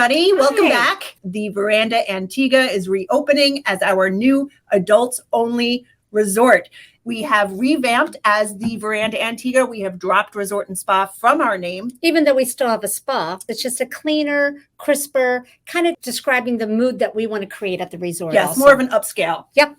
everybody. Welcome Hi. back. The Verandah Antigua is reopening as our new adults-only resort. We have revamped as the Verandah Antigua. We have dropped resort and spa from our name. Even though we still have a spa, it's just a cleaner, crisper, kind of describing the mood that we want to create at the resort. Yes, also. more of an upscale. Yep.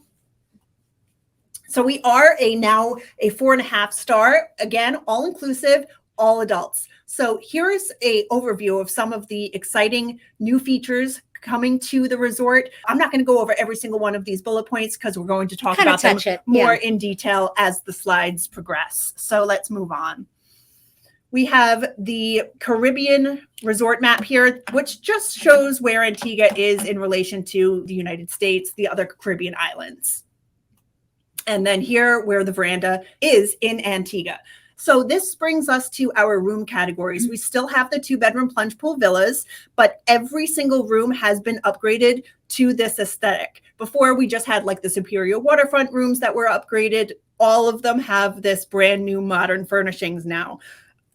So we are now a 4.5 star, again, all inclusive, all adults. So here's an overview of some of the exciting new features coming to the resort. I'm not going to go over every single one of these bullet points because we're going to talk about them more in detail as the slides progress. So let's move on. We have the Caribbean resort map here, which just shows where Antigua is in relation to the United States, the other Caribbean islands. And then here where the Verandah is in Antigua. So this brings us to our room categories. We still have the 2-bedroom plunge pool villas, but every single room has been upgraded to this aesthetic. Before we just had like the superior waterfront rooms that were upgraded. All of them have this brand new modern furnishings now.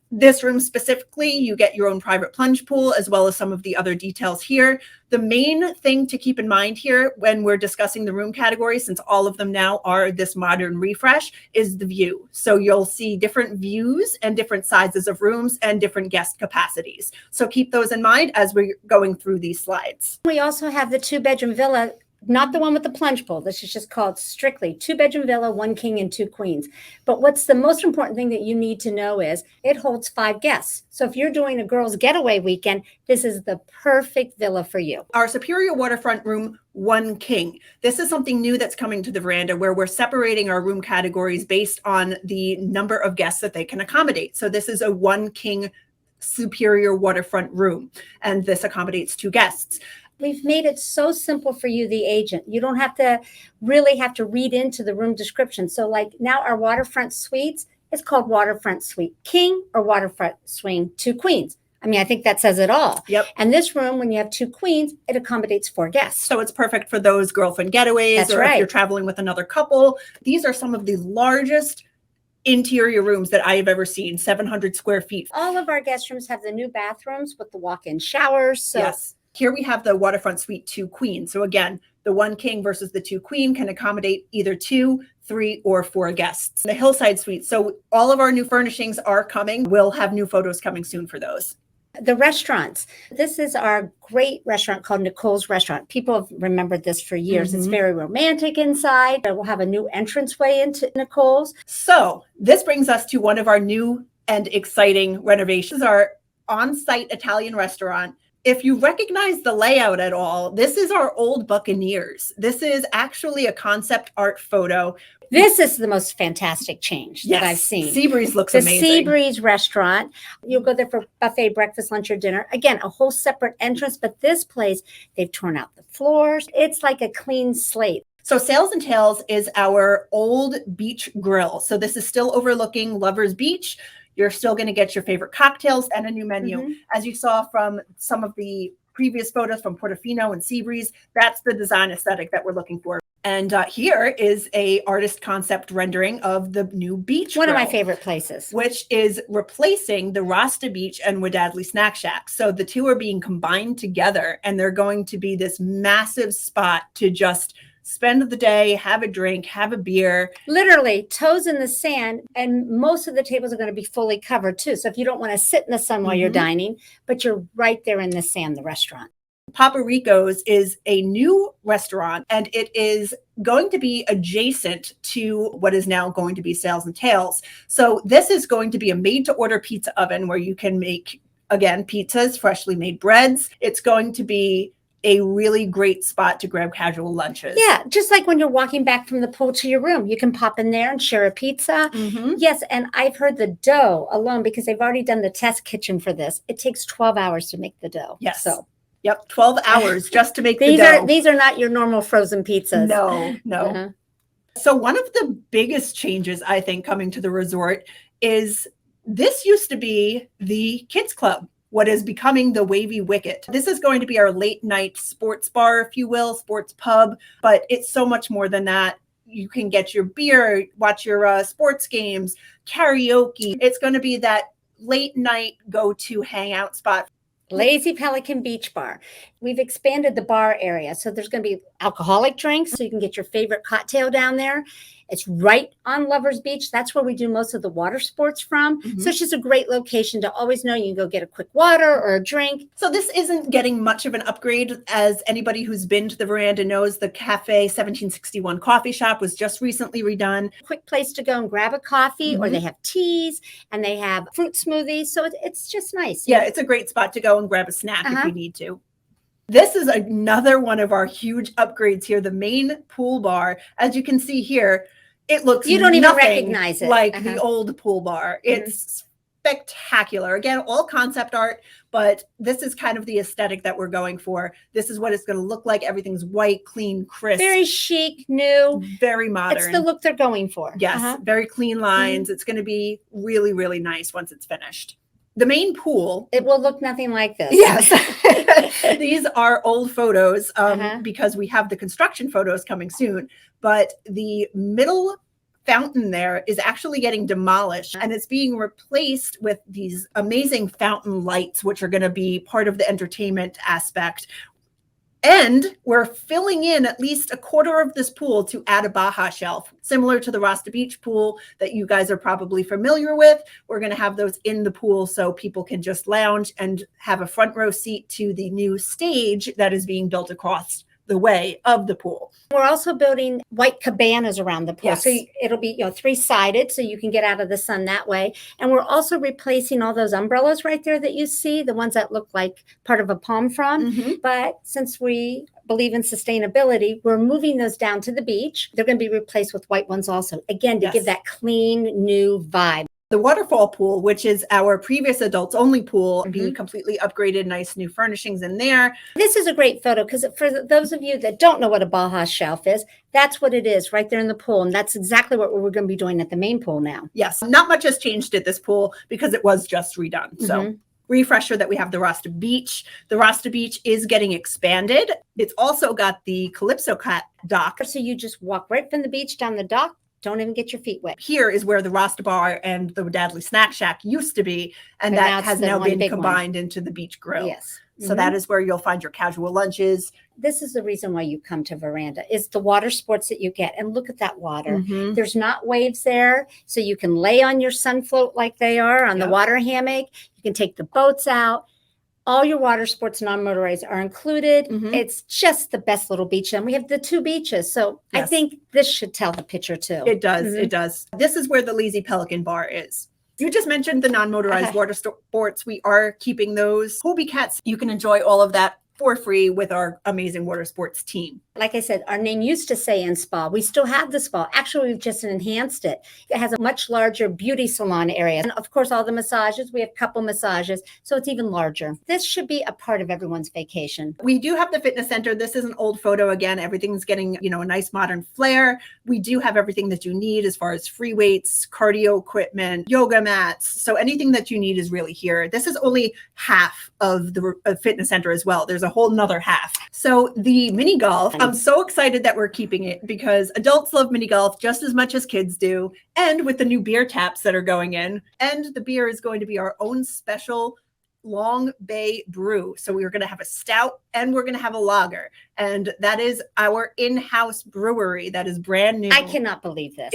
This room specifically, you get your own private plunge pool as well as some of the other details here. The main thing to keep in mind here when we're discussing the room categories, since all of them now are this modern refresh, is the view. So you'll see different views and different sizes of rooms and different guest capacities. So keep those in mind as we're going through these slides. We also have the 2-bedroom villa. Not the one with the plunge pool. This is just called strictly 2-bedroom villa, 1 king and 2 queens. But what's the most important thing that you need to know is it holds 5 guests. So if you're doing a girls' getaway weekend, this is the perfect villa for you. Our superior waterfront room, 1 king. This is something new that's coming to the Verandah where we're separating our room categories based on the number of guests that they can accommodate. So this is a 1 king superior waterfront room, and this accommodates 2 guests. We've made it so simple for you, the agent. You don't have to really have to read into the room description. So like now our waterfront suites, it's called Waterfront Suite King or Waterfront Swing 2 queens. I mean, I think that says it all. Yep. And this room, when you have 2 queens, it accommodates 4 guests. So it's perfect for those girlfriend getaways. That's or right. If you're traveling with another couple. These are some of the largest interior rooms that I have ever seen, 700 square feet. All of our guest rooms have the new bathrooms with the walk-in showers. So yes. Here we have the Waterfront Suite 2 queen. So again, the 1 king versus the 2 queen can accommodate either 2, 3, or 4 guests. The Hillside Suite. So all of our new furnishings are coming. We'll have new photos coming soon for those. The restaurants. This is our great restaurant called Nicoles Restaurant. People have remembered this for years. It's very romantic inside. We'll have a new entranceway into Nicoles. So this brings us to one of our new and exciting renovations, our on-site Italian restaurant. If you recognize the layout at all, this is our old Buccaneers. This is actually a concept art photo. This is the most fantastic change that I've seen. Seabreeze looks amazing. The Seabreeze restaurant. You'll go there for buffet, breakfast, lunch, or dinner. Again, a whole separate entrance, but this place, they've torn out the floors. It's like a clean slate. So Sails and Tales is our old beach grill. So this is still overlooking Lovers Beach. You're still going to get your favorite cocktails and a new menu. As you saw from some of the previous photos from Portofino and Seabreeze, that's the design aesthetic that we're looking for. And here is a artist concept rendering of the new beach One grill, of my favorite places. which is replacing the Rasta Beach and Wadadley Snack Shack. So the two are being combined together, and they're going to be this massive spot to just spend the day, have a drink, have a beer. Literally toes in the sand, and most of the tables are going to be fully covered too. So if you don't want to sit in the sun while you're dining, but you're right there in the sand, the restaurant. Paparicos is a new restaurant, and it is going to be adjacent to what is now going to be Sails and Tales. So this is going to be a made-to-order pizza oven where you can make, again, pizzas, freshly made breads. It's going to be a really great spot to grab casual lunches. Yeah, just like when you're walking back from the pool to your room, you can pop in there and share a pizza. Yes, and I've heard the dough alone, because they've already done the test kitchen for this. It takes 12 hours to make the dough. Yes. So. Yep, 12 hours just to make the dough. These are not your normal frozen pizzas. No. So one of the biggest changes, I think, coming to the resort is this used to be the kids club, what is becoming the Wavy Wicket. This is going to be our late night sports bar, if you will, sports pub, but it's so much more than that. You can get your beer, watch your sports games, karaoke. It's going to be that late night go-to hangout spot. Lazy Pelican Beach Bar. We've expanded the bar area. So there's going to be alcoholic drinks. So you can get your favorite cocktail down there. It's right on Lovers Beach. That's where we do most of the water sports from. So it's just a great location to always know you can go get a quick water or a drink. So this isn't getting much of an upgrade. As anybody who's been to the Veranda knows, the Cafe 1761 coffee shop was just recently redone. Quick place to go and grab a coffee, or they have teas and they have fruit smoothies. So it's just nice. Yeah, it's a great spot to go and grab a snack if you need to. This is another one of our huge upgrades here, the main pool bar. As you can see here, it looks you don't even recognize it like the old pool bar. It's spectacular. Again, all concept art, but this is kind of the aesthetic that we're going for. This is what it's going to look like. Everything's white, clean, crisp. Very chic, new. Very modern. It's the look they're going for. Yes, very clean lines. It's going to be really, really nice once it's finished. The main pool. It will look nothing like this. Yes. These are old photos because we have the construction photos coming soon. But the middle fountain there is actually getting demolished and it's being replaced with these amazing fountain lights, which are going to be part of the entertainment aspect. And we're filling in at least a quarter of this pool to add a Baja Shelf, similar to the Rasta Beach pool that you guys are probably familiar with. We're going to have those in the pool so people can just lounge and have a front row seat to the new stage that is being built across the way of the pool. We're also building white cabanas around the pool. Yes. So it'll be, three-sided so you can get out of the sun that way. And we're also replacing all those umbrellas right there that you see, the ones that look like part of a palm frond. But since we believe in sustainability, we're moving those down to the beach. They're going to be replaced with white ones also, again, to give that clean, new vibe. The Waterfall Pool, which is our previous adults only pool, being completely upgraded, nice new furnishings in there. This is a great photo because for those of you that don't know what a Baja Shelf is, that's what it is right there in the pool. And that's exactly what we're going to be doing at the main pool now. Yes, not much has changed at this pool because it was just redone. So refresher that we have the Rasta Beach. The Rasta Beach is getting expanded. It's also got the Calypso Cat dock. So you just walk right from the beach down the dock. Don't even get your feet wet. Here is where the Rasta Bar and the Dadley Snack Shack used to be, and that has now been combined into the beach grill. Yes. So that is where you'll find your casual lunches. This is the reason why you come to Veranda, is the water sports that you get. And look at that water. There's not waves there, so you can lay on your sun float like they are on the water hammock. You can take the boats out. All your water sports non-motorized are included. It's just the best little beach. And we have the two beaches. So I think this should tell the picture too. It does. It does. This is where the Lazy Pelican Bar is. You just mentioned the non-motorized water sports. We are keeping those. Hobie Cats, you can enjoy all of that for free with our amazing water sports team. Like I said, our name used to say in spa. We still have the spa. Actually, we've just enhanced it. It has a much larger beauty salon area. And of course, all the massages, we have couple massages, so it's even larger. This should be a part of everyone's vacation. We do have the fitness center. This is an old photo again. Everything's getting, a nice modern flair. We do have everything that you need as far as free weights, cardio equipment, yoga mats. So anything that you need is really here. This is only half of the fitness center as well. There's a whole nother half. So the mini golf, I'm so excited that we're keeping it because adults love mini golf just as much as kids do. And with the new beer taps that are going in, and the beer is going to be our own special Long Bay brew. So we're going to have a stout and we're going to have a lager. And that is our in-house brewery that is brand new. I cannot believe this.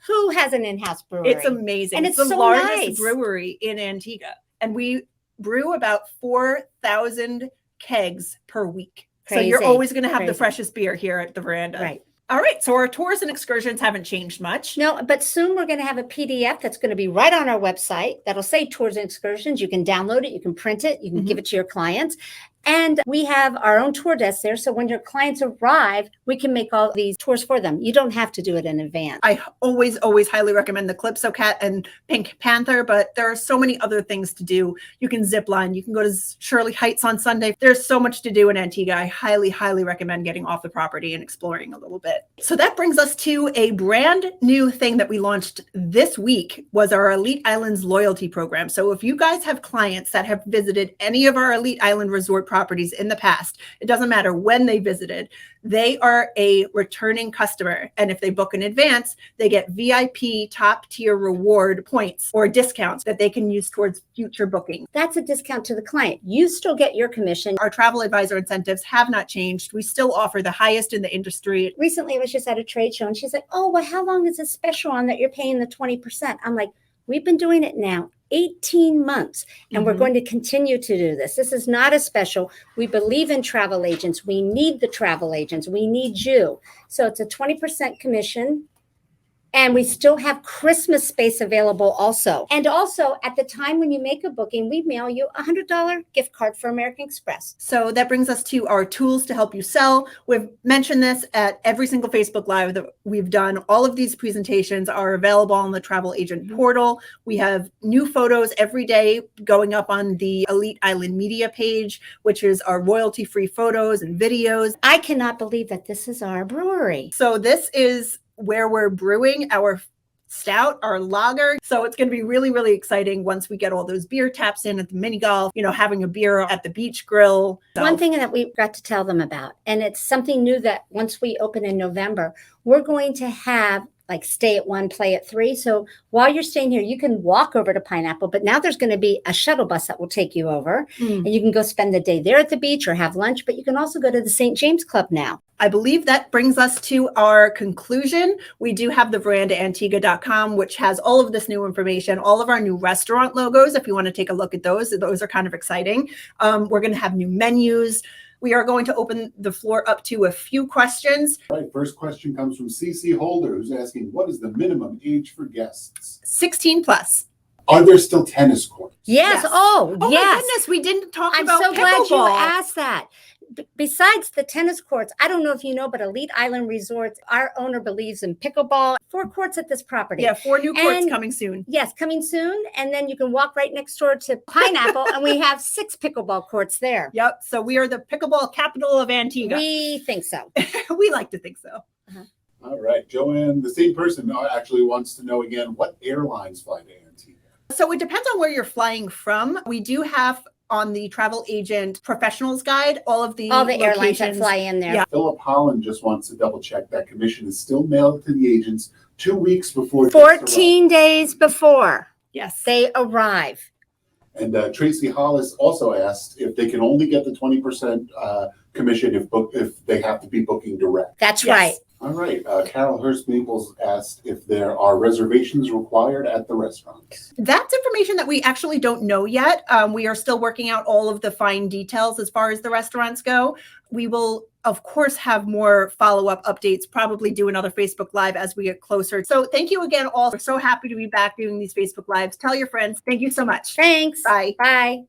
Who has an in-house brewery? It's amazing. And it's the so largest nice. brewery in Antigua. And we brew about 4,000 kegs per week. Crazy. So you're always going to have the freshest beer here at the Veranda. Right. All right. So our tours and excursions haven't changed much. No, but soon we're going to have a PDF that's going to be right on our website that'll say tours and excursions. You can download it. You can print it. You can give it to your clients. And we have our own tour desk there. So when your clients arrive, we can make all these tours for them. You don't have to do it in advance. I always highly recommend the Calypso Cat and Pink Panther, but there are so many other things to do. You can zip line. You can go to Shirley Heights on Sunday. There's so much to do in Antigua. I highly recommend getting off the property and exploring a little bit. So that brings us to a brand new thing that we launched this week was our Elite Islands loyalty program. So if you guys have clients that have visited any of our Elite Island resort properties in the past, it doesn't matter when they visited, they are a returning customer. And if they book in advance, they get VIP top tier reward points or discounts that they can use towards future bookings. That's a discount to the client. You still get your commission. Our travel advisor incentives have not changed. We still offer the highest in the industry. Recently, I was just at a trade show and she's like, oh, well, how long is this special on that you're paying the 20%? I'm like, we've been doing it now 18 months, and we're going to continue to do this. This is not a special. We believe in travel agents. We need the travel agents. We need you. So it's a 20% commission. And we still have Christmas space available also. And also, at the time when you make a booking, we mail you a $100 gift card for American Express. So that brings us to our tools to help you sell. We've mentioned this at every single Facebook Live that we've done. All of these presentations are available on the travel agent portal. We have new photos every day going up on the Elite Island Media page, which is our royalty-free photos and videos. I cannot believe that this is our brewery. So this is where we're brewing our stout, our lager. So it's going to be really, really exciting once we get all those beer taps in at the mini golf, having a beer at the beach grill. One thing that we got to tell them about, and it's something new that once we open in November, we're going to have like stay at 1, play at 3. So while you're staying here, you can walk over to Pineapple, but now there's going to be a shuttle bus that will take you over and you can go spend the day there at the beach or have lunch, but you can also go to the St. James Club now. I believe that brings us to our conclusion. We do have the verandahantigua.com, which has all of this new information, all of our new restaurant logos. If you want to take a look at those are kind of exciting. We're going to have new menus. We are going to open the floor up to a few questions. All right, first question comes from CC Holder, who's asking, what is the minimum age for guests? 16 plus. Are there still tennis courts? Yes. Oh, Oh yes. my goodness, we didn't talk I'm about so glad you pickleball. asked that. Besides the tennis courts, I don't know if you know, but Elite Island Resorts, our owner believes in pickleball. 4 courts at this property. Yeah, 4 new courts And- coming soon. Yes, coming soon. And then you can walk right next door to Pineapple, and we have 6 pickleball courts there. Yep. So we are the pickleball capital of Antigua. We think so. We like to think so. All right, Joanne, the same person actually wants to know again, what airlines fly to Antigua? So it depends on where you're flying from. We do have on the travel agent professionals guide all the airlines that locations. fly in there. Yeah. Philip Holland just wants to double check that commission is still mailed to the agents 2 weeks before. 14 days before Yes. they arrive. And Tracy Hollis also asked if they can only get the 20% commission if they have to be booking direct. That's Yes. right. All right, Carol Hurst Maples asked if there are reservations required at the restaurants. That's information that we actually don't know yet. We are still working out all of the fine details as far as the restaurants go. We will, of course, have more follow-up updates, probably do another Facebook Live as we get closer. So thank you again all. We're so happy to be back doing these Facebook Lives. Tell your friends. Thank you so much. Thanks. Bye. Bye.